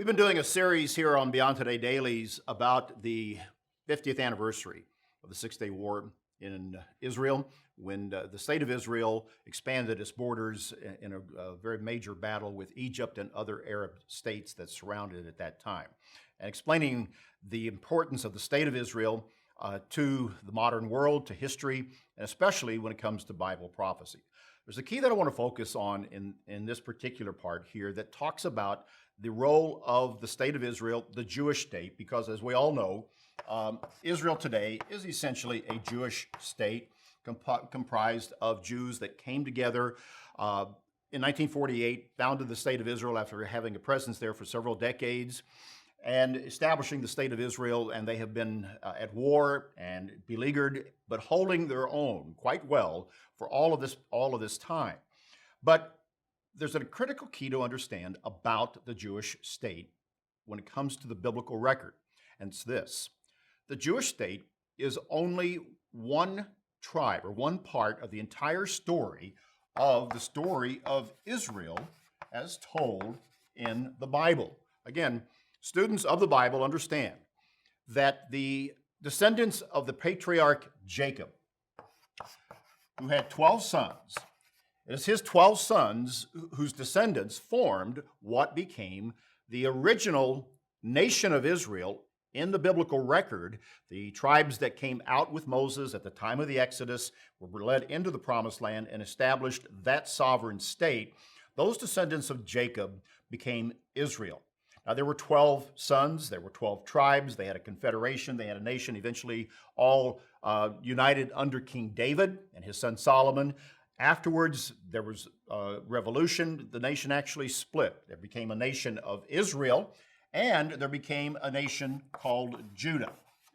We've been doing a series here on Beyond Today Dailies about the 50th anniversary of the Six-Day War in Israel, when the state of Israel expanded its borders in a very major battle with Egypt and other Arab states that surrounded it at that time, and explaining the importance of the state of Israel to the modern world, to history, and especially when it comes to Bible prophecy. There's a key that I want to focus on in this particular part here that talks about the role of the state of Israel, the Jewish state, because as we all know, Israel today is essentially a Jewish state comprised of Jews that came together in 1948, founded the state of Israel after having a presence there for several decades, and establishing the state of Israel, and they have been at war and beleaguered, but holding their own quite well for all of this time. But there's a critical key to understand about the Jewish state when it comes to the biblical record, and it's this. The Jewish state is only one tribe or one part of the entire story of Israel as told in the Bible. Again, students of the Bible understand that the descendants of the patriarch Jacob, who had 12 sons, it is his 12 sons whose descendants formed what became the original nation of Israel in the biblical record. The tribes that came out with Moses at the time of the Exodus were led into the Promised Land and established that sovereign state. Those descendants of Jacob became Israel. Now, there were 12 sons, there were 12 tribes, they had a confederation, they had a nation, eventually all united under King David and his son Solomon. Afterwards, there was a revolution. The nation actually split. There became a nation of Israel, and there became a nation called Judah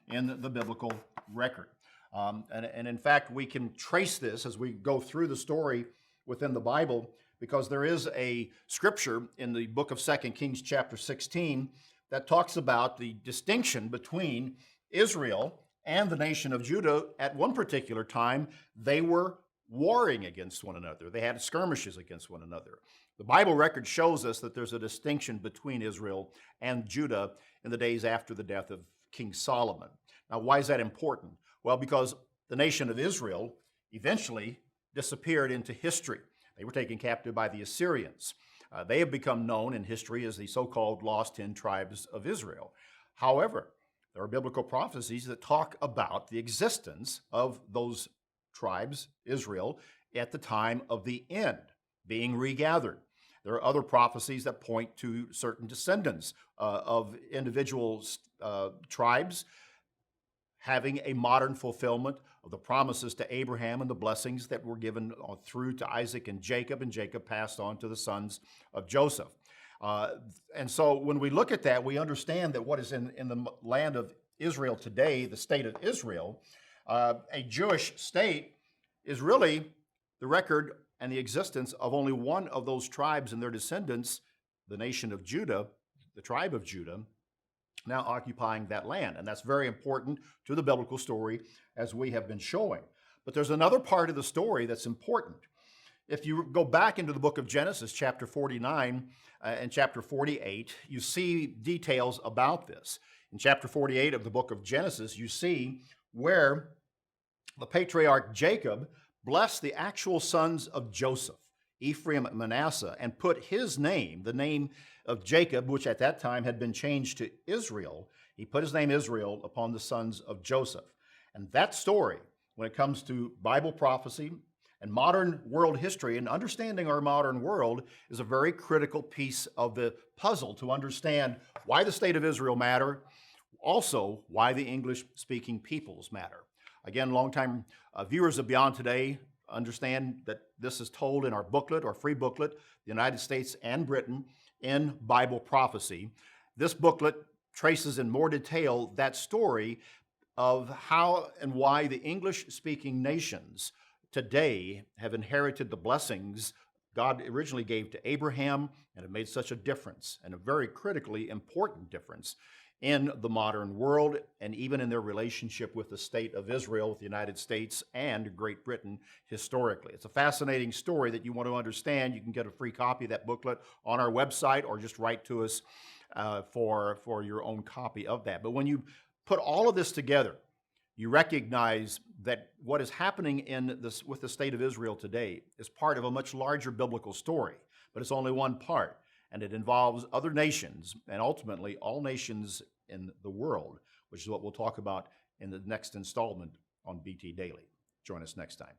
in the biblical record. And in fact, we can trace this as we go through the story within the Bible, because there is a scripture in the book of 2 Kings chapter 16 that talks about the distinction between Israel and the nation of Judah. At one particular time, they were warring against one another. They had skirmishes against one another. The Bible record shows us that there's a distinction between Israel and Judah in the days after the death of King Solomon. Now, why is that important? Well, because the nation of Israel eventually disappeared into history. They were taken captive by the Assyrians. They have become known in history as the so-called lost 10 tribes of Israel. However, there are biblical prophecies that talk about the existence of those tribes, Israel, at the time of the end, being regathered. There are other prophecies that point to certain descendants of individual tribes having a modern fulfillment of the promises to Abraham and the blessings that were given through to Isaac and Jacob passed on to the sons of Joseph. And so when we look at that, we understand that what is in the land of Israel today, the state of Israel, a Jewish state, is really the record and the existence of only one of those tribes and their descendants, the nation of Judah, the tribe of Judah, now occupying that land. And that's very important to the biblical story, as we have been showing. But there's another part of the story that's important. If you go back into the book of Genesis, chapter 49 and chapter 48, you see details about this. In chapter 48 of the book of Genesis, you see where the patriarch Jacob blessed the actual sons of Joseph, Ephraim and Manasseh, and put his name, the name of Jacob, which at that time had been changed to Israel, he put his name Israel upon the sons of Joseph. And that story, when it comes to Bible prophecy and modern world history and understanding our modern world, is a very critical piece of the puzzle to understand why the state of Israel matter, also why the English-speaking peoples matter. Again, longtime viewers of Beyond Today understand that this is told in our booklet, our free booklet, The United States and Britain in Bible Prophecy. This booklet traces in more detail that story of how and why the English-speaking nations today have inherited the blessings God originally gave to Abraham and have made such a difference, and a very critically important difference in the modern world, and even in their relationship with the state of Israel, with the United States and Great Britain historically. It's a fascinating story that you want to understand. You can get a free copy of that booklet on our website, or just write to us for your own copy of that. But when you put all of this together, you recognize that what is happening with the state of Israel today is part of a much larger biblical story, but it's only one part, and it involves other nations and ultimately all nations in the world, which is what we'll talk about in the next installment on BT Daily. Join us next time.